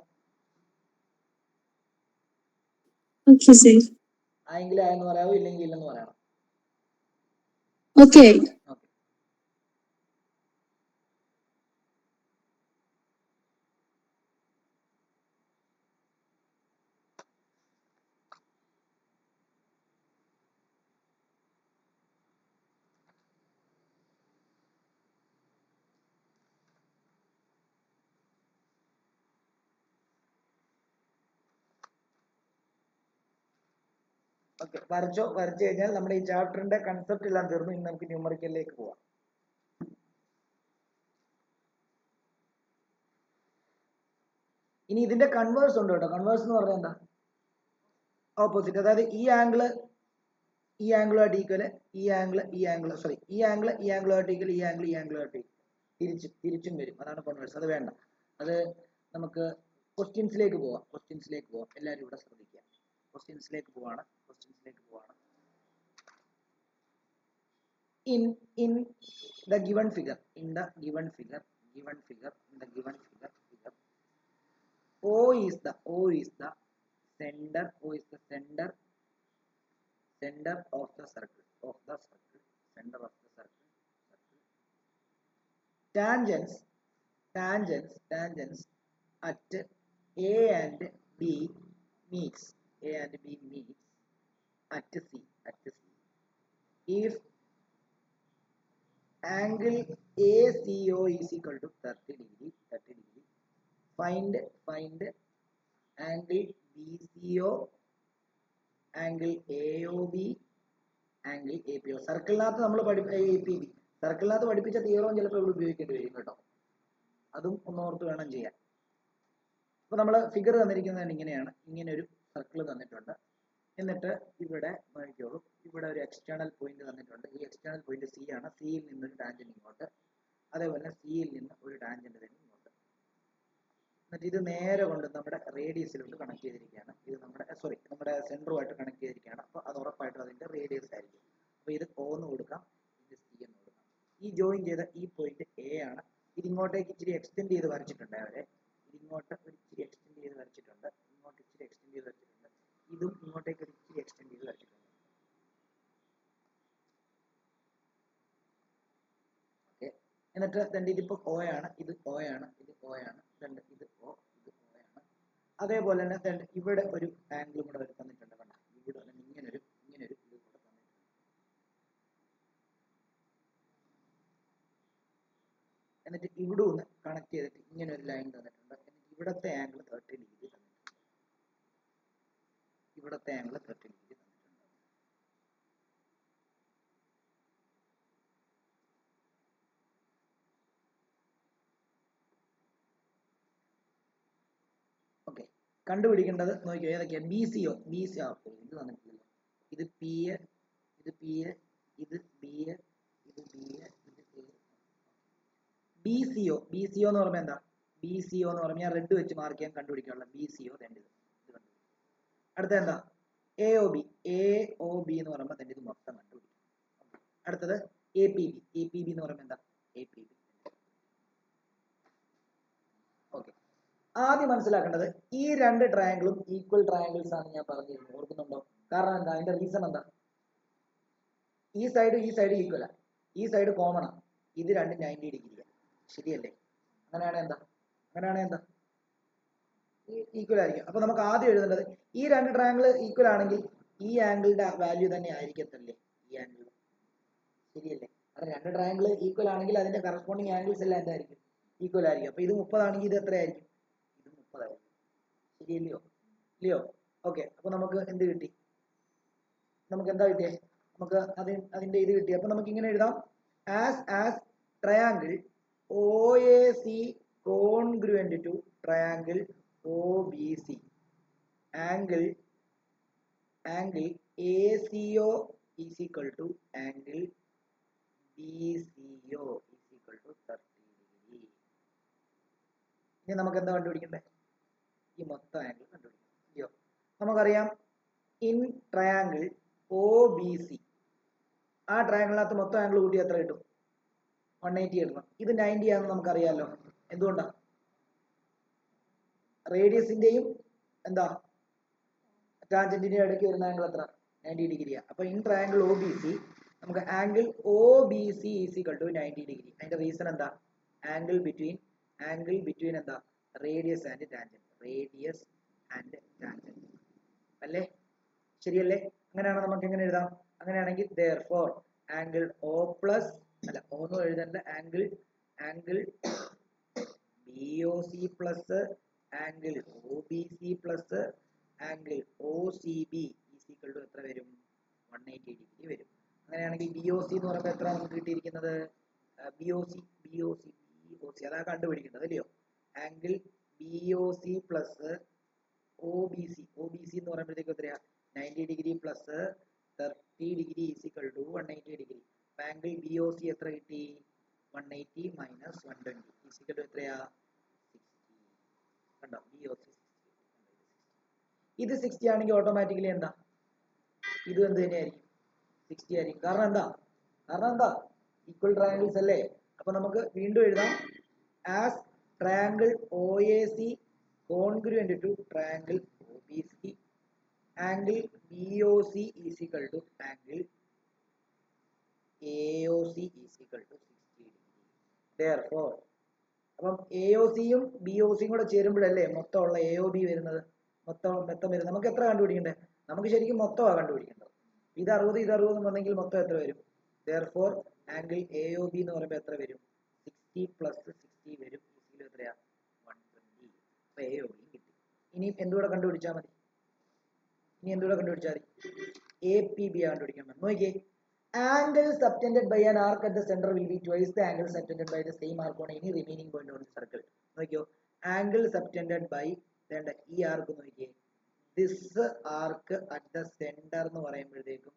Okay sir. ആയെങ്കിൽ ആയെന്ന് പറയാവോ, ഇല്ലെങ്കിൽ ഇല്ലെന്ന് പറയണം. ഓക്കെ. ഓക്കെ, വരച്ചോ. വരച്ചു കഴിഞ്ഞാൽ നമ്മുടെ ഈ ചാപ്റ്ററിന്റെ കൺസെപ്റ്റ് എല്ലാം തീർന്നു. ഇനി നമുക്ക് ന്യൂമറിക്കലിലേക്ക് പോവാം. ഇനി ഇതിന്റെ കൺവേഴ്സ് ഉണ്ട് കേട്ടോ. കൺവേഴ്സ് എന്ന് പറഞ്ഞാൽ എന്താ? ഓപ്പോസിറ്റ്. അതായത് ഈ ആംഗിളുമായിട്ട് ഈക്വല്, ഈ ആംഗിൾ സോറി, ഈ ആംഗിളുമായിട്ട് ഈക്വൽ, ഈ ആംഗിളുമായിട്ട് തിരിച്ചും വരും. അതാണ് കൺവേഴ്സ്. അത് വേണ്ട, അത് നമുക്ക് ക്വസ്റ്റ്യൻസിലേക്ക് പോവാം. എല്ലാവരും ഇവിടെ ശ്രദ്ധിക്കുക. ക്വസ്റ്റ്യൻസിലേക്ക് പോവാണ്. In the given figure, O is the center of the circle, tangents at A and B meets at C. If angle ACO is equal to 30 degree, find angle BCO, angle AOB, angle APO. സർക്കിളിനകത്ത് നമ്മൾ APB സർക്കിളിനകത്ത് പഠിപ്പിച്ച തിയറം ചിലപ്പോൾ ഇവിടെ ഉപയോഗിക്കേണ്ടി വരും കേട്ടോ. അതും ഒന്നോർത്ത് വേണം ചെയ്യാൻ. അപ്പൊ നമ്മൾ ഫിഗർ തന്നിരിക്കുന്നത് ഇങ്ങനെയാണ്. ഇങ്ങനെ ഒരു സർക്കിൾ തന്നിട്ടുണ്ട്. എന്നിട്ട് ഇവിടെ നോക്കിയോളൂ, ഇവിടെ ഒരു എക്സ്റ്റേണൽ പോയിന്റ് തന്നിട്ടുണ്ട്. ഈ എക്സ്റ്റേണൽ പോയിന്റ് സി ആണ്. സിയിൽ നിന്ന് ഒരു ടാൻജന്റ് ഇങ്ങോട്ട്, അതേപോലെ സിയിൽ നിന്ന് ഒരു ടാൻജന്റ് തന്നെ ഇങ്ങോട്ട്. എന്നിട്ട് ഇത് നേരെ കൊണ്ട് നമ്മുടെ റേഡിയസിലോട്ട് കണക്ട് ചെയ്തിരിക്കുകയാണ്. ഇത് നമ്മുടെ സെന്ററുമായിട്ട് കണക്ട് ചെയ്തിരിക്കുകയാണ്. അപ്പൊ അത് ഉറപ്പായിട്ടും അതിന്റെ റേഡിയസ് ആയിരിക്കും. അപ്പൊ ഇത് O എന്ന് കൊടുക്കാം, ഇത് C എന്ന് കൊടുക്കാം. ഈ ജോയിൻ ചെയ്ത ഈ പോയിന്റ് A ആണ്. ഇത് ഇങ്ങോട്ടേക്ക് ഇച്ചിരി എക്സ്റ്റെൻഡ് ചെയ്ത് വരച്ചിട്ടുണ്ട് അവരെ. ഇങ്ങോട്ട് ഒരു ഇച്ചിരി എക്സ്റ്റെൻഡ് ചെയ്ത് വരച്ചിട്ടുണ്ട്, ഇങ്ങോട്ട് ഇച്ചിരി എക്സ്റ്റെൻഡ് ചെയ്ത് വരച്ചിട്ടുണ്ട്, ഇതും ഇങ്ങോട്ടേക്ക് ഒരു ഇച്ചിരി എക്സ്റ്റെൻഡ് ചെയ്ത് വരച്ചിട്ടുണ്ട്. ഓക്കെ, എന്നിട്ട് ഇതിപ്പോ O ആണ്, ഇത് O ആണ്, ഇത് O ആണ്, ഇത് O, ഇത് O ആണ്. അതേപോലെ തന്നെ ഇവിടെ ഒരു ആംഗിൾ കൂടെ തന്നിട്ടുണ്ട്. കണ്ടോ, ഇവിടെ ഇങ്ങനൊരു ഇത് കൂടെ തന്നിട്ടുണ്ട്. എന്നിട്ട് ഇവിടെ ഒന്ന് കണക്ട് ചെയ്തിട്ട് ഇങ്ങനെ ഒരു ലൈൻ തന്നിട്ടുണ്ട്. എന്നിട്ട് ഇവിടത്തെ ആംഗിൾ 30 ഡിഗ്രി തന്നിട്ടുണ്ട്. ഓക്കെ, കണ്ടുപിടിക്കേണ്ടത് നോക്കിയോ, ഏതൊക്കെയാ? BCO ഇത് തന്നിട്ടില്ലല്ലോ. ഇത് PA, ഇത് PA, ഇത് BA, ഇത് BA, ഇത് A. BCO എന്ന് പറയുമ്പോൾ എന്താ? BCO എന്ന് പറയുമ്പോൾ ഞാൻ റെഡ് വെച്ച് മാർക്ക് ചെയ്യാൻ കണ്ടുപിടിക്കാനുള്ള BCO തന്നെ ഇത്. അടുത്ത എന്താ? AOB എന്ന് പറയുമ്പോൾ തന്നെ ഇത് മൊത്തം കണ്ടുപിടിക്കും. അടുത്തത് APB എന്ന് പറയുമ്പോൾ എന്താ? APB. ഓക്കെ, ആദ്യം മനസ്സിലാക്കേണ്ടത് ഈ രണ്ട് ട്രയാങ്കിളും ഈക്വൽ ട്രയാങ്കിൾസ് ആണ് ഞാൻ പറഞ്ഞിരുന്നു. ഓർക്കുന്നുണ്ടോ? കാരണം എന്താ? അതിന്റെ റീസൺ എന്താ? ഈ സൈഡ് ഈക്വലാ, ഈ സൈഡ് കോമൺ ആണ്, ഇത് രണ്ടും 90 ഡിഗ്രിയാണ്. ശരിയല്ലേ? അങ്ങനെയാണെങ്കിൽ എന്താ? ഈക്വൽ ആയിരിക്കും. അപ്പൊ നമുക്ക് ആദ്യം എഴുതേണ്ടത് ഈ രണ്ട് ട്രയാങ്കിൾ ഈക്വൽ ആണെങ്കിൽ ഈ ആംഗിളിന്റെ വാല്യൂ തന്നെ ആയിരിക്കത്തല്ലേ ഈ ആംഗിൾ? ശരിയല്ലേ? കാരണം രണ്ട് ട്രയാങ്കിൾ ഈക്വൽ ആണെങ്കിൽ അതിന്റെ കറസ്പോണ്ടിങ് ആംഗിൾസ് എല്ലാം എന്തായിരിക്കും? ഈക്വൽ ആയിരിക്കും. അപ്പൊ ഇത് 30 ആണെങ്കിൽ ഇത് എത്രയായിരിക്കും? ഇത് 30 ആയിരിക്കും. ശരിയല്ലയോ? ഇല്ലയോ? ഓക്കെ. അപ്പൊ നമുക്ക് എന്ത് കിട്ടി? നമുക്ക് എന്താ കിട്ടിയേ? നമുക്ക് അതിന്റെ ഇത് കിട്ടി. അപ്പൊ നമുക്ക് ഇങ്ങനെ എഴുതാം, as triangle OAC congruent to triangle OBC, angle ACO is equal to angle BCO is equal to 30 degree. ഇനി നമുക്ക് എന്താ കണ്ടുപിടിക്കണ്ടേ? ഈ മൊത്തം ആംഗിൾ കണ്ടുപിടിക്കണം. ഇല്ലയോ? നമുക്കറിയാം ഇൻ ട്രയാങ്കിൾ OBC, ആ ട്രയാങ്കിളിനകത്ത് മൊത്തം ആംഗിൾ കൂട്ടി എത്ര കിട്ടും? 180 കിട്ടണം. ഇത് 90 ആണെന്ന് നമുക്കറിയാലോ. എന്തുകൊണ്ടാ? റേഡിയസിന്റെയും എന്താ ടാൻജന്റിന്റെയും ഇടയ്ക്ക് വരുന്ന ആംഗിൾ എത്ര? 90 ഡിഗ്രിയാ. അപ്പൊ ഇൻ ട്രയാങ്കിൾ OBC നമുക്ക് angle OBC is equal to 90 degree. അതിന്റെ റീസൺ എന്താ? ആംഗിൾ ബിറ്റ്വീൻ എന്താ? Radius and tangent. Radius and tangent അല്ലേ? ശരിയല്ലേ? അങ്ങനെയാണോ? നമുക്ക് എങ്ങനെ എഴുതാം? അങ്ങനെയാണെങ്കിൽ therefore ആംഗിൾ O പ്ലസ് അല്ല O എന്ന് എഴുതേണ്ട, angle BOC plus angle OBC plus angle OCB is equal to എത്ര വരും? 180 ഡിഗ്രി വരും. അങ്ങനെയാണെങ്കിൽ BOC എന്ന് പറയുമ്പോൾ എത്ര നമുക്ക് കിട്ടിയിരിക്കുന്നത്? BOC അതാ കണ്ടുപിടിക്കേണ്ടത് അല്ലയോ? ആംഗിൾ BOC പ്ലസ് OBC എന്ന് പറയുമ്പോഴത്തേക്ക് എത്രയാ? 90 degree plus 30 degree is equal to 180 degree. Angle BOC എത്ര കിട്ടി? 180 മൈനസ് 120 ഈസ് ഈക്വൽ ടു എത്രയാ? 60. കണ്ടോ? BOC 60. ഇത് 60 ആണെങ്കിൽ ഓട്ടോമാറ്റിക്കലി എന്താ? ഇത് എന്ത് തന്നെയായിരിക്കും? 60 ആയിരിക്കും. കാരണം എന്താ? ഈക്വൽ ട്രയാങ്കിൾസ് അല്ലേ? അപ്പൊ നമുക്ക് വീണ്ടും എഴുതാം, as triangle OAC congruent to triangle OBC, angle BOC is equal to angle AOC is equal to 60 degree. Therefore, അപ്പം AOCയും BOCയും കൂടെ ചേരുമ്പോഴല്ലേ മൊത്തമുള്ള AOB വരുന്നത്? മൊത്തം വരുന്നത് നമുക്ക് എത്ര കണ്ടുപിടിക്കണ്ടേ? നമുക്ക് ശരിക്കും മൊത്തമാണ് കണ്ടുപിടിക്കേണ്ടത്. ഇത് 60 ഇത് 60 വന്നെങ്കിൽ മൊത്തം എത്ര വരും? Therefore, ആംഗിൾ AOB എന്ന് പറയുമ്പോൾ എത്ര വരും? 60 പ്ലസ് 60 വരും. എത്രയാ? 120. അപ്പൊ AOB കിട്ടി. ഇനി എന്തുകൂടെ കണ്ടുപിടിച്ചാൽ മതി? APB കണ്ടുപിടിക്കാൻ മതി. നോക്കിയേ, angle subtended by an arc at the center will be twice the angle subtended by the same arc on any remaining point on the circle. നോക്കിയോ, ആംഗിൾ subtended by ഈ ആർക്ക് നോക്കിയേ, this arc at the centre എന്ന് പറയുമ്പോഴത്തേക്കും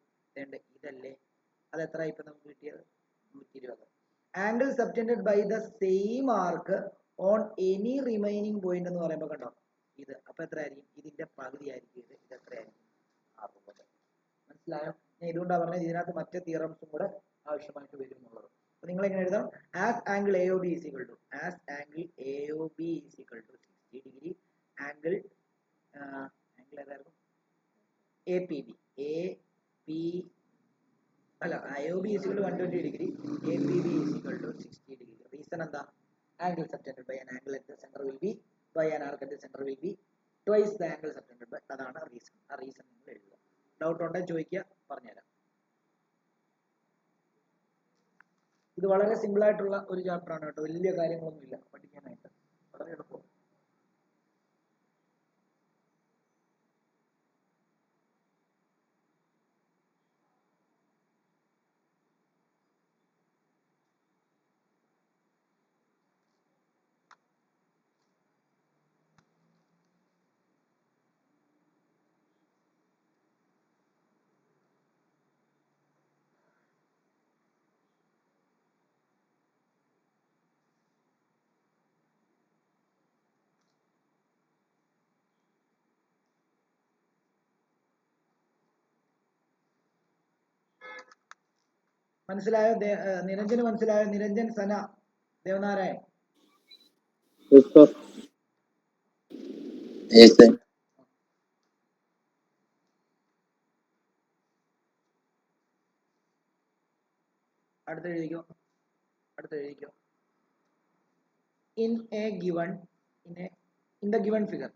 ഇതല്ലേ, അത് എത്ര ഇപ്പൊ നമുക്ക് കിട്ടിയത്? 120. Angle subtended by the same arc on any remaining point എന്ന് പറയുമ്പോൾ കണ്ടോ ഇത്, അപ്പൊ എത്ര ആയിരിക്കും? ഇതിന്റെ പകുതി ആയിരിക്കും ഇത് എത്രയായിരിക്കും? 60. മനസ്സിലായോ? ഞാൻ ഇതുകൊണ്ടാണ് പറഞ്ഞത് ഇതിനകത്ത് മറ്റേ തിയറംസും കൂടെ ആവശ്യമായിട്ട് വരും എന്നുള്ളത്. അപ്പൊ നിങ്ങൾ എങ്ങനെ എഴുതാം? As angle AOB is equal to 60 degree, angle ഏതായിരുന്നു? APB IOB is equal to 120 degree, APB is equal to 60 degree. Reason എന്താ? Angle subtended by an angle at the center will be, by an arc at the center will be twice the angle subtended by. അതാണ് റീസൺ. ആ റീസൺ നിങ്ങൾ എഴുതുക. ഡൗട്ട് ഉണ്ടെങ്കിൽ ചോദിക്കുക, പറഞ്ഞുതരാം. ഇത് വളരെ സിമ്പിൾ ആയിട്ടുള്ള ഒരു ചാപ്റ്റർ ആണ് കേട്ടോ, വലിയ കാര്യങ്ങളൊന്നുമില്ല പഠിക്കാനായിട്ട്, വളരെ എളുപ്പം. മനസ്സിലായോ? നിരഞ്ജന് മനസ്സിലായോ? നിരഞ്ജൻ, സന, ദേവനാരായൺ. അടുത്ത എഴുതിക്കോ. In the given figure,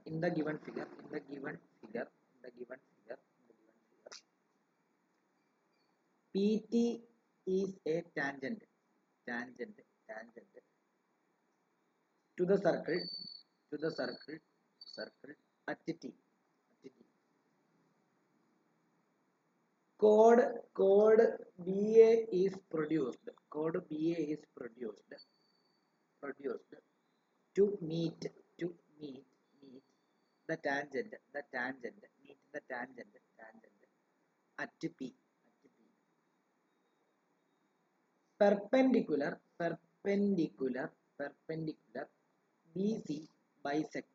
PT is a tangent to the circle at T. Code BA is produced to meet the tangent at P. Perpendicular BC bisect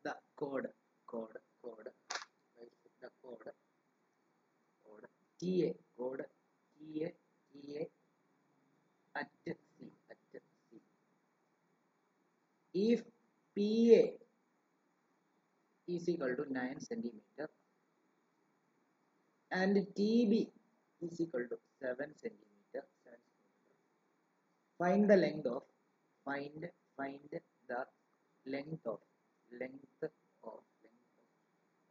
the chord TA at C. If PA is equal to 9 centimeter and TB is equal to 7 centimeter, find the length of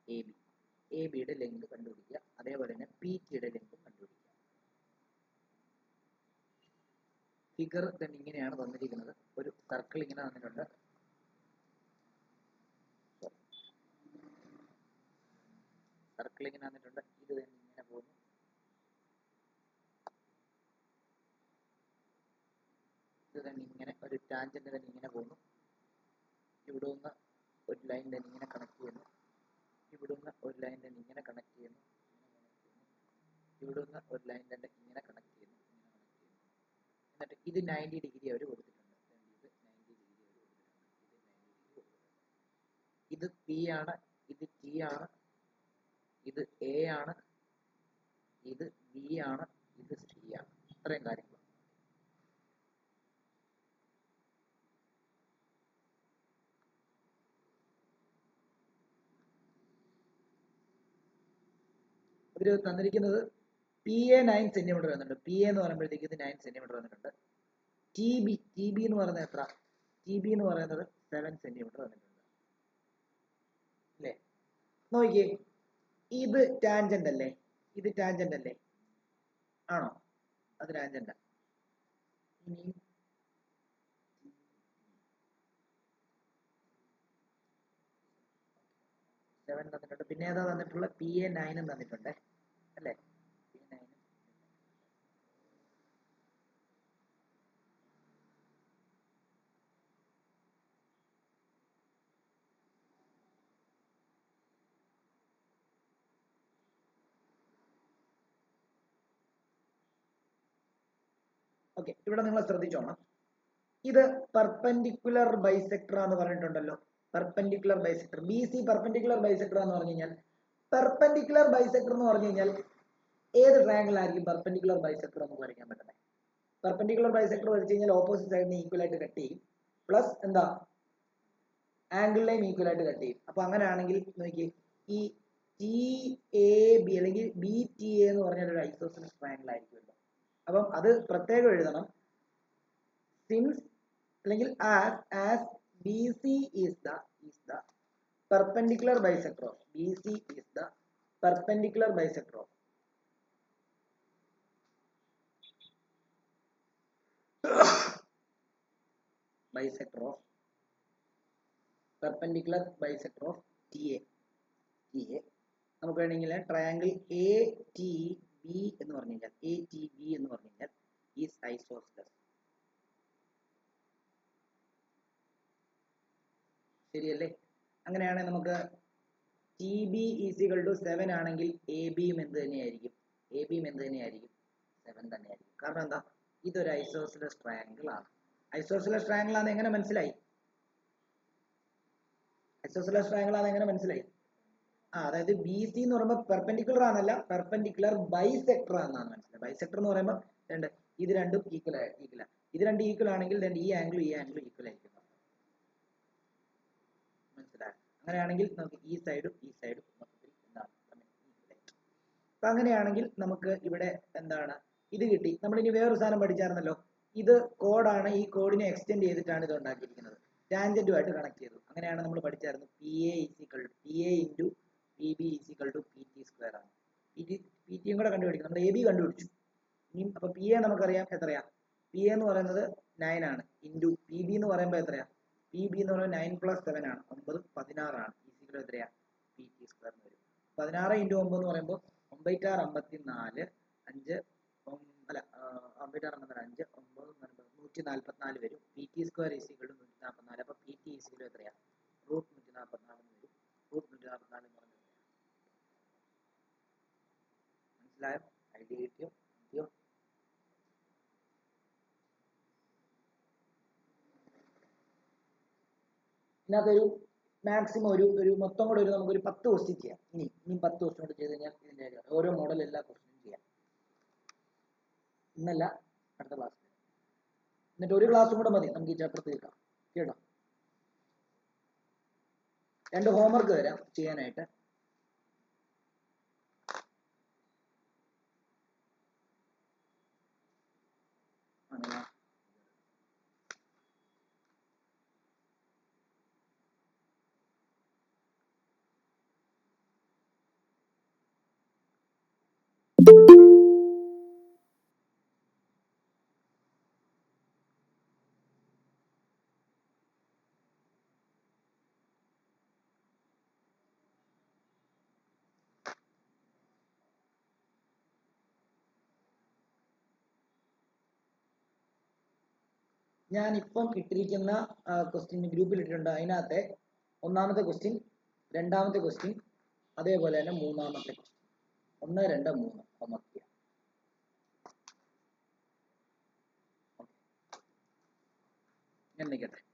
AB. AB യുടെ ലെങ്ത് കണ്ടുപിടിക്കുക. അതേപോലെ തന്നെ PT യുടെ ലെങ്ത് കണ്ടുപിടിക്കുക. ഫിഗർ തന്നെ ഇങ്ങനെയാണ് തന്നിരിക്കുന്നത്. ഒരു സർക്കിൾ ഇങ്ങനെ തന്നിട്ടുണ്ട്. ഇത് തന്നെ ഇങ്ങനെ പോകുന്നു. ഇത് തന്നെ ഇങ്ങനെ ഒരു ടാൻജന്റ് തന്നെ ഇങ്ങനെ പോകുന്നു. ഇവിടെ നിന്ന് ഒരു ലൈൻ തന്നെ ഇങ്ങനെ കണക്ട് ചെയ്യുന്നു. ഇവിടുന്ന് ഒരു ലൈൻ തന്നെ ഇങ്ങനെ കണക്ട് ചെയ്യുന്നു. ഇവിടുന്ന് ഒരു ലൈൻ തന്നെ ഇങ്ങനെ കണക്ട് ചെയ്യുന്നു. എന്നിട്ട് ഇത് 90 ഡിഗ്രി അവർ കൊടുത്തിട്ടുണ്ട്. ഇത് P ആണ്, ഇത് T ആണ്, ഇത് A ആണ്, ഇത് B ആണ്, ഇത് C ആണ്. ഇത്രയും കാര്യങ്ങൾ. ഇവര് തന്നിരിക്കുന്നത് PA 9 സെന്റിമീറ്റർ വന്നിട്ടുണ്ട്. PA എന്ന് പറയുമ്പോഴത്തേക്ക് ഇത് 9 സെന്റിമീറ്റർ വന്നിട്ടുണ്ട്. TB എന്ന് പറയുന്നത് എത്ര? TB എന്ന് പറയുന്നത് 7 സെന്റിമീറ്റർ വന്നിട്ടുണ്ട്. അല്ലേ? നോക്കിയേ, ഇത് ടാൻജന്റ് അല്ലേ? ആണോ? അത് ടാൻജന്റ്. ഇനി 7 തന്നിട്ടുണ്ട്. പിന്നെ ഏതാ തന്നിട്ടുള്ള? PA 9 തന്നിട്ടുണ്ട് അല്ലേ? ഓക്കെ, ഇവിടെ നിങ്ങൾ ശ്രദ്ധിച്ചോണം. ഇത് പെർപെൻഡിക്കുലർ ബൈസെക്ടർ എന്ന് പറഞ്ഞിട്ടുണ്ടല്ലോ. Perpendicular bisector BC perpendicular bisector എന്ന് പറഞ്ഞു കഴിഞ്ഞാൽ, പെർപെൻഡിക്കുലർ ബൈസെക്ടർ എന്ന് പറഞ്ഞു കഴിഞ്ഞാൽ ഏത് ട്രയാങ്കിൾ ആയിരിക്കും പെർപെൻഡിക്കുലർ ബൈസെക്ടർ എന്ന് വരയ്ക്കാൻ പറ്റുന്നത്? പെർപെൻഡിക്കുലർ ബൈസെക്ടർ വരച്ചു കഴിഞ്ഞാൽ ഓപ്പോസിറ്റ് സൈഡിന് ഈക്വൽ ആയിട്ട് കട്ട് ചെയ്യും, പ്ലസ് എന്താ ആംഗിളിനെയും ഈക്വൽ ആയിട്ട് കട്ട് ചെയ്യും. അപ്പൊ അങ്ങനെയാണെങ്കിൽ നോക്കി, ഈ TAB അല്ലെങ്കിൽ BTA എന്ന് പറഞ്ഞ ഒരു ഐസോസെലസ് ട്രയാങ്കിൾ ആയിരിക്കുമല്ലോ. അപ്പം അത് പ്രത്യേകം എഴുതണം. സിൻസ് അല്ലെങ്കിൽ as BC is the perpendicular bisector of BC is the perpendicular bisector of perpendicular bisector of TA. നമുക്ക് വേണമെങ്കിൽ ട്രയാങ്കിൾ ATB എന്ന് പറഞ്ഞു കഴിഞ്ഞാൽ ഈസ് ഐസോസെലസ്. ശരിയല്ലേ? അങ്ങനെയാണെങ്കിൽ നമുക്ക് TB ഈസ് ഈക്വൽ ടു 7 ആണെങ്കിൽ ABയും എന്ത് തന്നെയായിരിക്കും? 7 തന്നെയായിരിക്കും. കാരണം എന്താ? ഇതൊരു ഐസോസെലസ് ട്രയാങ്കിൾ ആണ്. ഐസോസെലസ് ട്രയാങ്കിൾ ആണ് എങ്ങനെ മനസ്സിലായി? അതായത് BC എന്ന് പറയുമ്പോൾ പെർപെൻഡിക്കുലർ ആണല്ല, പെർപെൻഡിക്കുലർ ബൈസെക്ടർ ആണെന്നാണ് മനസ്സിലായത്. ബൈസെക്ടർ എന്ന് പറയുമ്പോൾ ഇത് രണ്ടും ഈക്വൽ. ഇത് രണ്ടും ഈക്വൽ ആണെങ്കിൽ ഈ ആംഗിളും ഈക്വൽ ആയിരിക്കും. മനസ്സിലായോ? അങ്ങനെയാണെങ്കിൽ നമുക്ക് ഈ സൈഡും അപ്പൊ അങ്ങനെയാണെങ്കിൽ നമുക്ക് ഇവിടെ എന്താണ് ഇത് കിട്ടി. നമ്മൾ ഇനി വേറൊരു സാധനം പഠിച്ചായിരുന്നല്ലോ. ഇത് കോഡാണ്. ഈ കോഡിനെ എക്സ്റ്റെൻഡ് ചെയ്തിട്ടാണ് ഇത് ഉണ്ടാക്കിയിരിക്കുന്നത്. ടാൻജന്റുമായിട്ട് കണക്ട് ചെയ്തു. അങ്ങനെയാണ് നമ്മൾ പഠിച്ചായിരുന്നു. PA into PB is equal to PT square ആണ്. PTയും കൂടെ കണ്ടുപിടിക്കും. നമ്മൾ AB കണ്ടുപിടിച്ചു. ഇനി അപ്പൊ PA നമുക്കറിയാം എത്രയാ? പി എ എന്ന് പറയുന്നത് 9 ആണ് ഇൻറ്റു പി ബി എന്ന് പറയുമ്പോൾ എത്രയാ പി ബി എന്ന് പറയുമ്പോൾ 9 പ്ലസ് 7 ആണ് 9 16 ആണ് ഈസിക്കൽ എത്രയാ പി ടി സ്ക്വയർ എന്ന് വരും 16 ഇൻറ്റു 9 എന്ന് പറയുമ്പോൾ 9 54 5 അല്ല 9 5 9 144 വരും പി ടി സ്ക്വയർ ഈസിക്കൽ 144 അപ്പോൾ പി ടി ഈസിക്കൽ എത്രയാ റൂട്ട് 144 എന്ന് വരും റൂട്ട് 144 എന്ന് പറയുന്നത് മനസ്സിലായോ ഐഡിയ കിട്ടിയോ കിട്ടിയോ ഇതിനകത്തൊരു മാക്സിമം ഒരു മൊത്തം കൂടെ നമുക്കൊരു 10 ക്വസ്റ്റ്യൻ ചെയ്യാം ഇനി 10 ക്വസ്റ്റ്യൻ കൂടെ ചെയ്ത് കഴിഞ്ഞാൽ ഇതിന്റെ ഓരോ മോഡൽ എല്ലാ ക്വസ്റ്റ്യനും ചെയ്യാം ഇന്നല്ല അടുത്ത ക്ലാസ്സിൽ എന്നിട്ട് ഒരു ക്ലാസ്സും കൂടെ മതി നമുക്ക് ഈ ചാപ്റ്റർ തീർക്കാം കേട്ടോ 2 ഹോംവർക്ക് തരാം ചെയ്യാനായിട്ട് ഞാൻ ഇപ്പം ഇട്ടിരിക്കുന്ന ക്വസ്റ്റ്യൻ ഗ്രൂപ്പിൽ ഇട്ടിട്ടുണ്ട് അതിനകത്തെ ഒന്നാമത്തെ ക്വസ്റ്റ്യൻ രണ്ടാമത്തെ ക്വസ്റ്റ്യൻ അതേപോലെ തന്നെ മൂന്നാമത്തെ ക്വസ്റ്റ്യൻ 1 2 3 ഹോംവർക്ക് ചെയ്യാം ഞാൻ നിൽക്കട്ടെ